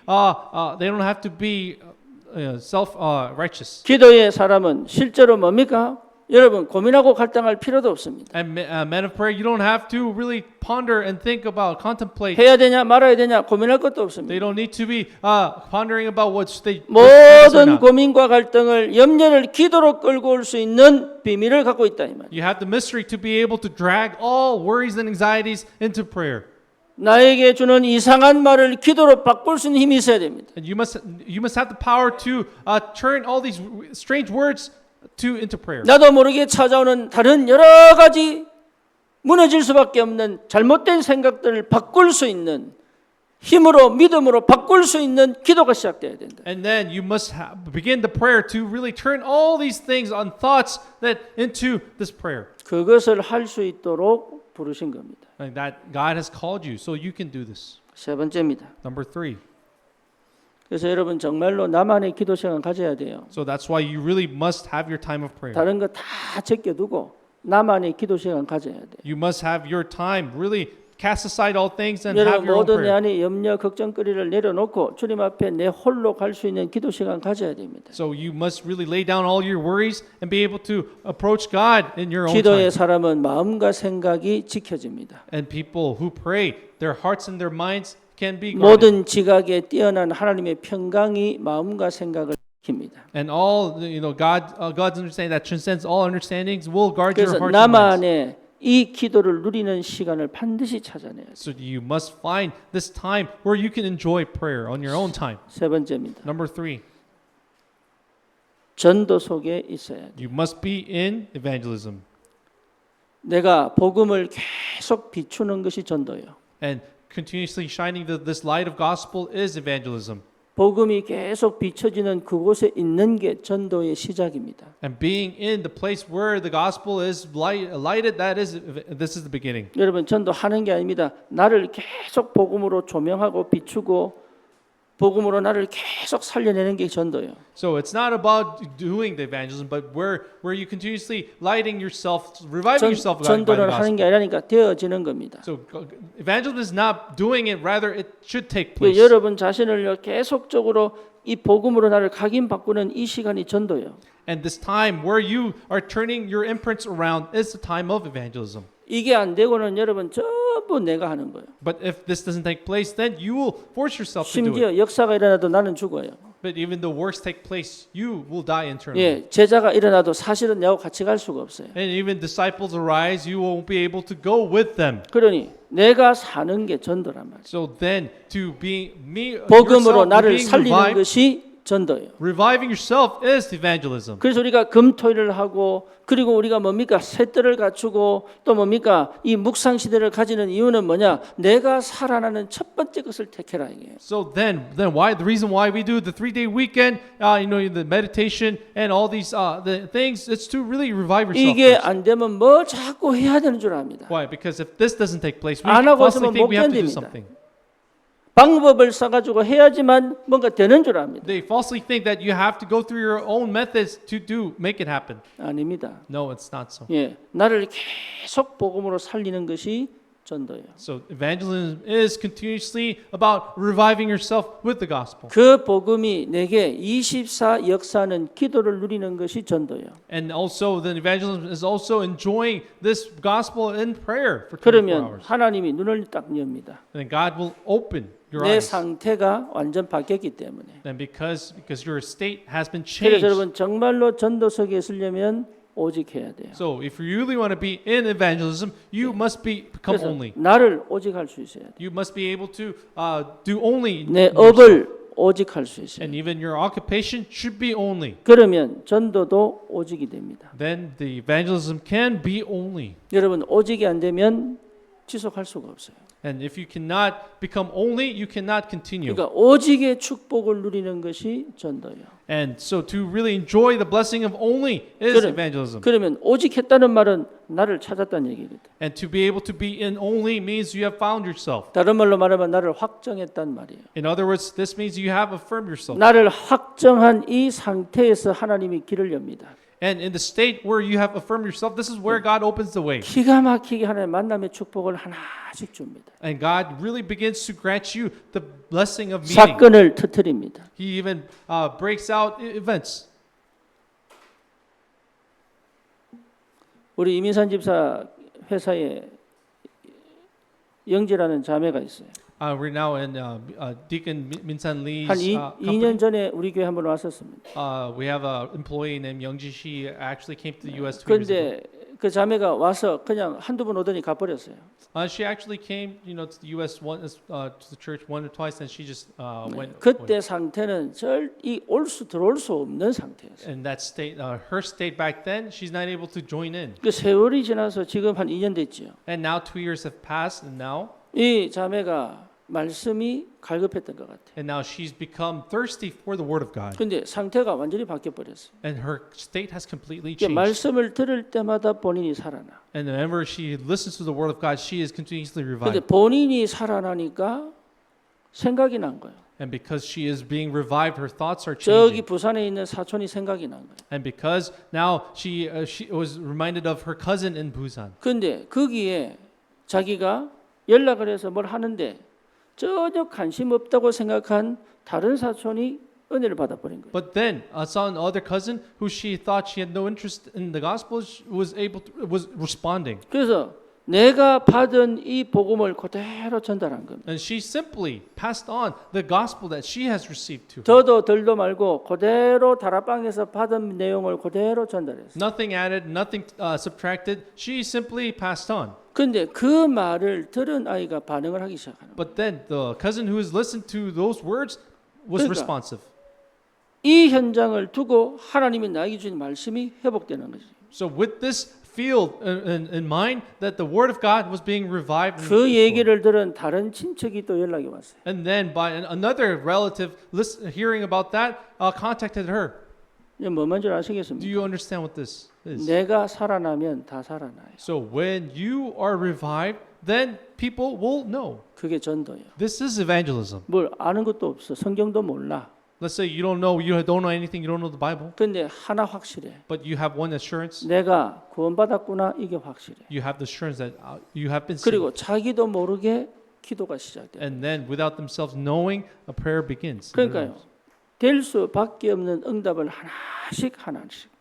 B: they don't have to be self-righteous.
A: 기도의 사람은 실제로 뭡니까? 여러분 고민하고 갈등할 필요도 없습니다.
B: And men of prayer, you don't have to really ponder and think about, contemplate.
A: 해야 되냐 말아야 되냐 고민할 것도 없습니다.
B: They don't need to be pondering about what they
A: 모든 고민과 갈등을 염려를 기도로 끌고 올 수 있는 비밀을 갖고 있다 이 말이에요.
B: You have the mystery to be able to drag all worries and anxieties into prayer.
A: 나에게 주는 이상한 말을 기도로 바꿀 수 있는 힘이 있어야 됩니다.
B: And you must have the power to turn all these strange words into prayer.
A: 나도 모르게 찾아오는 다른 여러 가지 무너질 수밖에 없는 잘못된 생각들을 바꿀 수 있는 힘으로 믿음으로 바꿀 수 있는 기도가 시작돼야 된다.
B: And then you must begin the prayer to really turn all these things on thoughts that into this prayer.
A: 그것을 할 수 있도록 부르신 겁니다.
B: And that God has called you, so you can do this.
A: 세 번째입니다.
B: Number 3.
A: 그래서 여러분 정말로 나만의 기도 시간 가져야 돼요.
B: So that's why you really must have your time of prayer.
A: 다른 거 다 제껴두고 나만의 기도 시간 가져야 돼.
B: You must have your time. Really cast aside all things and have
A: 여러분
B: your own
A: 모든 내
B: prayer.
A: 안에 염려, 걱정거리를 내려놓고 주님 앞에 내 홀로 갈 수 있는 기도 시간 가져야 됩니다.
B: So you must really lay down all your worries and be able to approach God in your own
A: 기도의
B: time.
A: 사람은 마음과 생각이 지켜집니다.
B: And people who pray, their hearts and their minds can be guarded.
A: 모든 지각에 뛰어난 하나님의 평강이 마음과 생각을 지킵니다.
B: And all, God's understanding that transcends all understandings will guard your
A: 그래서
B: hearts and minds.
A: 나만의 이 기도를 누리는 시간을 반드시 찾아내야 돼요.
B: So you must find this time where you can enjoy prayer on your own time.
A: 세 번째입니다.
B: Number 3,
A: 전도 속에 있어야 돼요.
B: you must be in evangelism.
A: 내가 복음을 계속 비추는 것이 전도예요.
B: And continuously shining this light of gospel is evangelism.
A: 복음이 계속 비춰지는 그곳에 있는 게 전도의 시작입니다.
B: And being in the place where the gospel is lighted, this is the beginning.
A: 여러분 전도하는 게 아닙니다. 나를 계속 복음으로 조명하고 비추고 복음으로 나를 계속 살려내는 게 전도예요.
B: So it's not about doing the evangelism, but where you continuously lighting yourself, reviving yourself by the
A: 전도를 하는 게
B: gospel.
A: 아니라니까 되어지는 겁니다.
B: So evangelism is not doing it, rather it should take
A: 그
B: place.
A: 여러분 자신을 계속적으로 이 복음으로 나를 각인바꾸는 이 시간이 전도예요.
B: And this time where you are turning your imprints around is the time of evangelism.
A: 이게 안 되고는 여러분 전부 내가 하는 거예요.
B: But if this doesn't take place, then you will force yourself to do it.
A: 심지어 역사가 일어나도 나는 죽어요.
B: But even the works take place, you will die internally.
A: 예, 제자가 일어나도 사실은 내하고 같이 갈 수가 없어요.
B: And even disciples arise, you won't be able to go with them.
A: 그러니 내가 사는 게 전도란 말이에요.
B: So then to be me
A: 복음으로
B: yourself
A: 나를
B: being
A: 살리는
B: revived,
A: 것이 전도예요.
B: reviving yourself is evangelism.
A: 그래서 우리가 금토일을 하고 그리고 우리가 뭡니까 새뜰을 갖추고 또 뭡니까 이 묵상 시대를 가지는 이유는 뭐냐? 내가 살아나는 첫 번째 것을 택해라 이게.
B: So then why the reason why we do the 3-day weekend, the meditation and all these the things, it's to really revive yourself.
A: 이게
B: first.
A: 안 되면 뭐 자꾸 해야 되는 줄 압니다.
B: Why? Because if this doesn't take place, we
A: 안 하고
B: falsely
A: 있으면
B: think
A: 못
B: we have to do
A: 견딥니다.
B: something.
A: 방법을 써가지고 해야지만 뭔가 되는 줄 압니다.
B: They falsely think that you have to go through your own methods to make it happen.
A: 아닙니다.
B: No, it's not so.
A: 예, 나를 계속 복음으로 살리는 것이 전도예요.
B: So evangelism is continuously about reviving yourself with the gospel.
A: 그 복음이 내게 24 역사는 기도를 누리는 것이 전도예요.
B: And also then evangelism is also enjoying this gospel in prayer for 24
A: 그러면
B: hours.
A: 하나님이 눈을 딱 엽니다.
B: And then God will open your
A: 내
B: eyes.
A: 상태가 완전 바뀌었기 때문에.
B: And because your state has been
A: 그래서
B: changed.
A: 여러분 정말로 전도석에 있으려면 오직 해야 돼요.
B: So if you really want to be in evangelism, you must become
A: 그래서
B: only.
A: 나를 오직 할 수 있어야 돼.
B: You must be able to do only
A: 내
B: yourself.
A: 업을 오직 할 수 있어야
B: And
A: 돼.
B: even your occupation should be only.
A: 그러면 전도도 오직이 됩니다.
B: Then the evangelism can be only.
A: 여러분 오직이 안 되면 지속할 수가 없어요.
B: And if you cannot become only, you cannot continue.
A: 그러니까 오직의 축복을 누리는 것이 전도예요.
B: And so to really enjoy the blessing of only is
A: 그럼-
B: evangelism.
A: 그러면 오직했다는 말은 나를 찾았다는 얘기거든.
B: And to be able to be in only means you have found yourself.
A: 다른 말로 말하면 나를 확정했단 말이에요.
B: In other words, this means you have affirmed yourself.
A: 나를 확정한 이 상태에서 하나님이 길을 엽니다.
B: And in the state where you have affirmed yourself, this is where God opens the way.
A: 기가 막히게 하나님 만남의 축복을 하나씩 줍니다.
B: And God really begins to grant you the blessing of meeting.
A: 사건을 터뜨립니다.
B: He even breaks out events.
A: 우리 이민산 집사 회사에 영재라는 자매가 있어요.
B: We're now in Deacon Minsan Lee's
A: 한
B: company.
A: 2년 전에 우리 교회 한번 왔었습니다.
B: We have an employee named Youngji. She actually came to the U.S. 2 years ago.
A: 그런데 그 자매가 와서 그냥 한두 번 오더니 가버렸어요.
B: She actually came, to the U.S. To the church one or twice, and she just went.
A: 그때 상태는 올 수 들어올 수 없는 상태였어요.
B: In that state, her state back then, she's not able to join in.
A: 그 세월이 지나서 지금 한 2년 됐지요.
B: And now 2 years have passed, and now
A: 이 자매가 말씀이 갈급했던 것 같아요.
B: And now she's become thirsty for the Word of God.
A: 근데 상태가 완전히 바뀌어 버렸어요.
B: And her state has completely
A: 이게
B: changed.
A: 말씀을 들을 때마다 본인이 살아나.
B: And whenever she listens to the Word of God, she is continuously
A: 근데
B: revived.
A: 본인이 살아나니까 생각이 난 거예요.
B: And because she is being revived, her thoughts are
A: 저기
B: changing.
A: 부산에 있는 사촌이 생각이 난 거예요.
B: And because now she was reminded of her cousin in Busan.
A: 근데 거기에 자기가 연락을 해서 뭘 하는데 전혀 관심 없다고 생각한 다른 사촌이 은혜를 받아버린 거예요.
B: But then saw another cousin who she thought she had no interest in the gospel was responding.
A: 그래서 내가 받은 이 복음을 그대로 전달한 겁니다.
B: And she simply passed on the gospel that she has received to her.
A: 더도 덜도 말고 그대로 다락방에서 받은 내용을 그대로 전달했어요.
B: Nothing added, nothing subtracted. She simply passed on.
A: 근데 그 말을 들은 아이가 반응을 하기 시작하는 거예요.
B: But then the cousin who has listened to those words was
A: 그러니까
B: responsive.
A: 이 현장을 두고 하나님이 나에게 주신 말씀이 회복되는 거죠.
B: So with this field in mind, that the word of God was being revived. in
A: 그
B: the people.
A: 얘기를 들은 다른 친척이 또 연락이 왔어요.
B: And then by another relative hearing about that, contacted her.
A: 이제 뭐 뭔지
B: Do
A: 아시겠습니까?
B: you understand what this is?
A: 내가 살아나면 다 살아나요.
B: So when you are revived, then people will know.
A: 그게 전도예요.
B: This is evangelism.
A: 뭘 아는 것도 없어. 성경도 몰라.
B: Let's say you don't know anything, you don't know the Bible,
A: 근데 하나 확실해.
B: but you have one assurance.
A: 내가 구원받았구나 이게 확실해.
B: You have the assurance that you have been saved.
A: 그리고 자기도 모르게 기도가 시작돼.
B: And then without themselves knowing, a prayer begins. in their
A: 그러니까요.
B: lives.
A: 될 수밖에 없는 응답을 하나씩.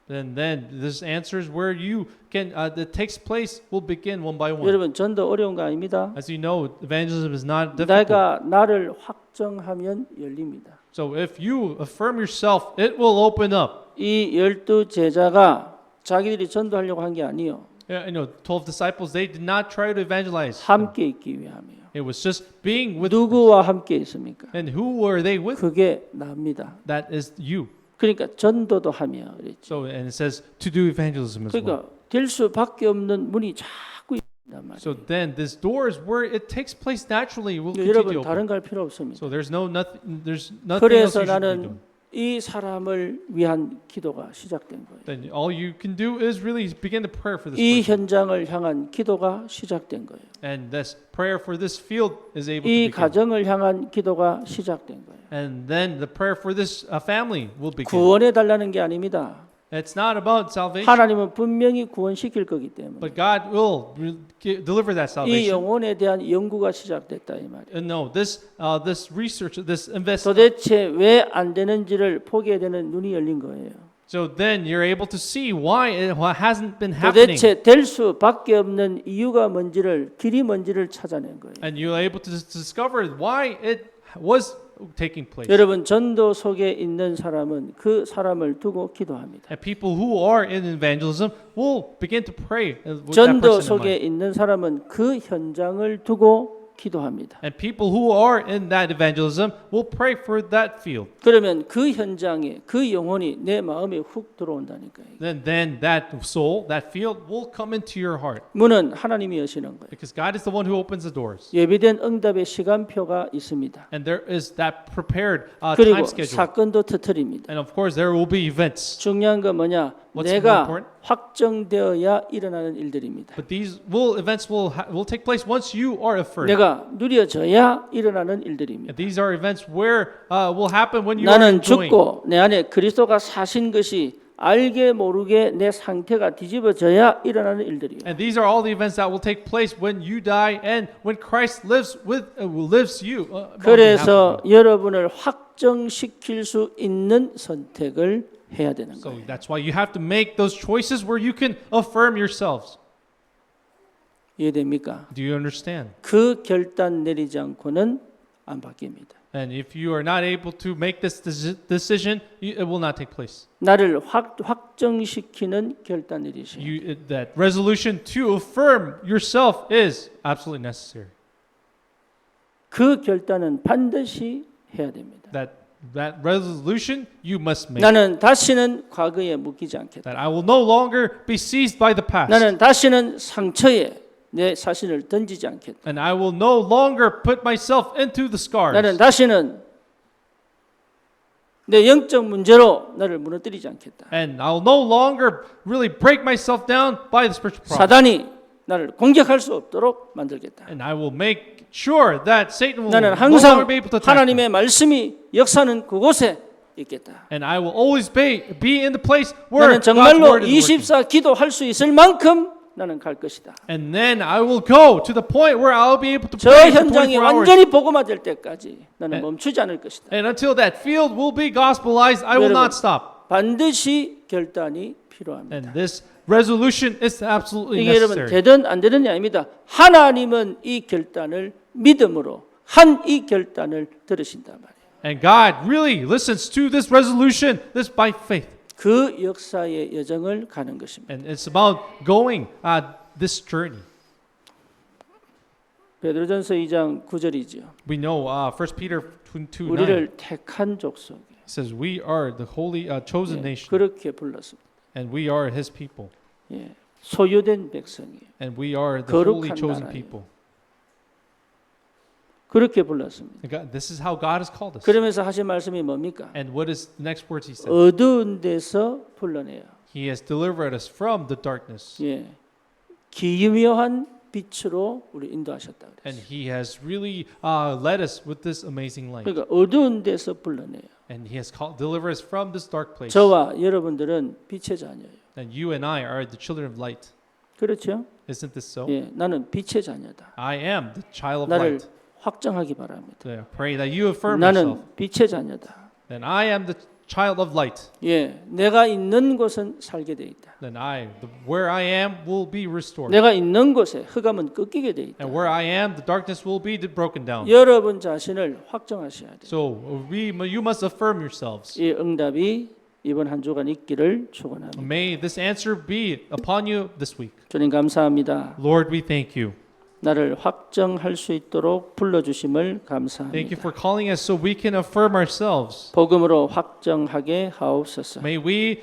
B: And then this answers where you can that takes place will begin one by one.
A: 여러분 전도 어려운 거 아닙니다.
B: As you know, evangelism is not difficult.
A: 내가 나를 확정하면 열립니다.
B: So if you affirm yourself, it will open up.
A: 이 12 제자가 자기들이 전도하려고 한 게 아니요.
B: You know, 12 disciples, they did not try to evangelize.
A: 함께 있기 위함이에요.
B: It was just being with.
A: 누구와 함께 있습니까?
B: And who were they with?
A: 그게 납니다.
B: That is you.
A: 그러니까 전도도 하며 그랬죠.
B: So and it says to do evangelism as well.
A: 그러니까 될 수밖에 없는 문이 자꾸 있단 말이에요.
B: So then this door is where it takes place naturally. Will continue
A: 여러분
B: to
A: 다른
B: open.
A: 갈 필요 없습니다.
B: So there's nothing else
A: 그래서
B: you should be
A: 나는
B: doing.
A: 이 사람을 위한 기도가 시작된 거예요.
B: Then all you can do is really begin to pray for this
A: 이
B: person.
A: 현장을 향한 기도가 시작된 거예요.
B: And this prayer for this field is able to
A: 이
B: begin.
A: 가정을 향한 기도가 시작된 거예요.
B: And then the prayer for this family will begin.
A: 구원해 달라는 게 아닙니다.
B: It's not about salvation,
A: 하나님은 분명히 구원시킬 거기 때문에
B: but God will deliver that
A: 이
B: salvation.
A: 영혼에 대한 연구가 시작됐다 이 말이에요.
B: And no, this research, this investment.
A: 도대체 왜 안 되는지를 보게 되는 눈이 열린 거예요.
B: So then you're able to see why it hasn't been happening.
A: 도대체 될 수밖에 없는 이유가 뭔지를 길이 뭔지를 찾아낸 거예요.
B: And you're able to discover why it was taking place.
A: 여러분 전도 속에 있는 사람은 그 사람을 두고 기도합니다.
B: And people who are in evangelism will begin to pray with that
A: 전도
B: person in
A: 속에
B: mind.
A: 있는 사람은 그 현장을 두고 기도합니다.
B: And people who are in that evangelism will pray for that field.
A: 그러면 그 현장에 그 영혼이 내 마음에 훅 들어온다니까요.
B: Then that soul, that field will come into your heart.
A: 문은 하나님이 여시는 거예요.
B: Because God is the one who opens the doors.
A: 예비된 응답의 시간표가 있습니다.
B: And there is that prepared
A: 그리고
B: time schedule.
A: 사건도 터뜨립니다.
B: And of course there will be events.
A: 중요한 건 뭐냐?
B: What's more
A: 내가
B: important?
A: 확정되어야 일어나는 일들입니다.
B: But these events will take place once you are affirmed.
A: 내가 누려져야 일어나는 일들입니다.
B: And these are events where will happen when you are
A: 나는
B: enjoying.
A: 죽고 내 안에 그리스도가 사신 것이 알게 모르게 내 상태가 뒤집어져야 일어나는 일들이에요.
B: And these are all the events that will take place when you die and when Christ lives you. on behalf
A: 그래서
B: of you.
A: 여러분을 확정시킬 수 있는 선택을 해야 되는
B: So
A: 거예요.
B: that's why you have to make those choices where you can affirm yourselves.
A: 이해됩니까?
B: Do you understand?
A: 그 결단 내리지 않고는 안 바뀝니다.
B: And if you are not able to make this decision, it will not take place.
A: 나를 확정시키는 결단 내리시.
B: That resolution to affirm yourself is absolutely necessary.
A: 그 결단은 반드시 해야 됩니다.
B: That resolution you must make.
A: 나는 다시는 과거에 묶이지 않겠다.
B: That I will no longer be seized by the past.
A: 나는 다시는 상처에 내 자신을 던지지 않겠다.
B: And I will no longer put myself into the scars.
A: 나는 다시는 내 영적 문제로 나를 무너뜨리지 않겠다.
B: And I will no longer really break myself down by the spiritual problem.
A: 사단이 나를 공격할 수 없도록 만들겠다.
B: And I will make sure that Satan will
A: 나는
B: no
A: 항상
B: longer be able to attack me.
A: 하나님의 말씀이 역사는 그곳에 있겠다.
B: And I will always be in the place where
A: 나는
B: God's
A: 정말로
B: word is working.
A: 24 기도할 수 있을 만큼 나는 갈 것이다.
B: And then I will go to the point where I'll be able to
A: 저
B: pray for
A: 현장이
B: 24 hours.
A: 완전히 복음화될 때까지 나는 멈추지 않을 것이다.
B: And until that field will be gospelized, I will
A: 여러분,
B: not stop.
A: 반드시 결단이 필요합니다.
B: And this resolution is absolutely
A: 이게 여러분
B: necessary.
A: 되든 안 되든이 아닙니다. 하나님은 이 결단을 믿음으로 한 이 결단을 들으신단 말이에요.
B: And God really listens to this resolution, this by faith.
A: 그 역사의 여정을 가는 것입니다.
B: And it's about going this journey.
A: 베드로전서 2장 9절이죠.
B: We know 1 Peter 2:9
A: 우리를 택한 족속.
B: says we are the holy chosen nation
A: 그렇게 불렀습니다.
B: and we are his people
A: 예, 소유된 백성이에요.
B: and we are the
A: 거룩한
B: holy chosen
A: 나라예요.
B: people.
A: 그렇게 불렀습니다.
B: And God, this is how God has called us.
A: 그러면서 하신 말씀이 뭡니까?
B: And what is the next words he said?
A: 어두운 데서 불러내요.
B: He has delivered us from the darkness
A: 예, 기묘한 빛으로 우리 인도하셨다
B: and
A: 그랬어요.
B: he has really led us with this amazing light.
A: 그러니까 어두운 데서 불러내요.
B: And he has delivered us from this dark place.
A: 저와 여러분들은 빛의 자녀예요.
B: And you and I are the children of light.
A: 그렇죠?
B: Isn't this so?
A: 예, 나는 빛의 자녀다.
B: I am the child of
A: 나를
B: light.
A: 확정하기 바랍니다.
B: I pray that you affirm yourself.
A: 나는 빛의 자녀다.
B: Then I am the child of light.
A: 예, 내가 있는 곳은 살게 돼 있다.
B: Then where I am will be restored.
A: 내가 있는 곳에 흑암은 꺾이게 돼 있다.
B: And where I am, the darkness will be broken down.
A: 여러분 자신을 확정하셔야 돼요.
B: So you must affirm yourselves.
A: 이 응답이 이번 한 주간 있기를 축원합니다.
B: May this answer be upon you this week.
A: 주님 감사합니다.
B: Lord, we thank you.
A: 나를 확정할 수 있도록 불러주심을
B: Thank you
A: 감사합니다.
B: for calling us so we can affirm ourselves.
A: 복음으로 확정하게 하옵소서.
B: May we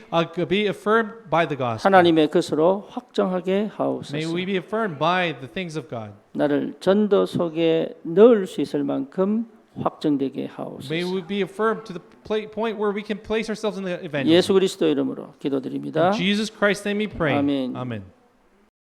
B: be affirmed by the gospel.
A: 하나님의 것으로 확정하게
B: May
A: 하옵소서.
B: we be affirmed by the things of God.
A: 나를 전도 속에 넣을 수 있을 만큼 확정되게 하옵소서.
B: May we be affirmed to the point where we can place ourselves in the evangelism.
A: 예수 그리스도 이름으로 기도드립니다.
B: In Jesus Christ's name we pray.
A: 아멘.
B: Amen.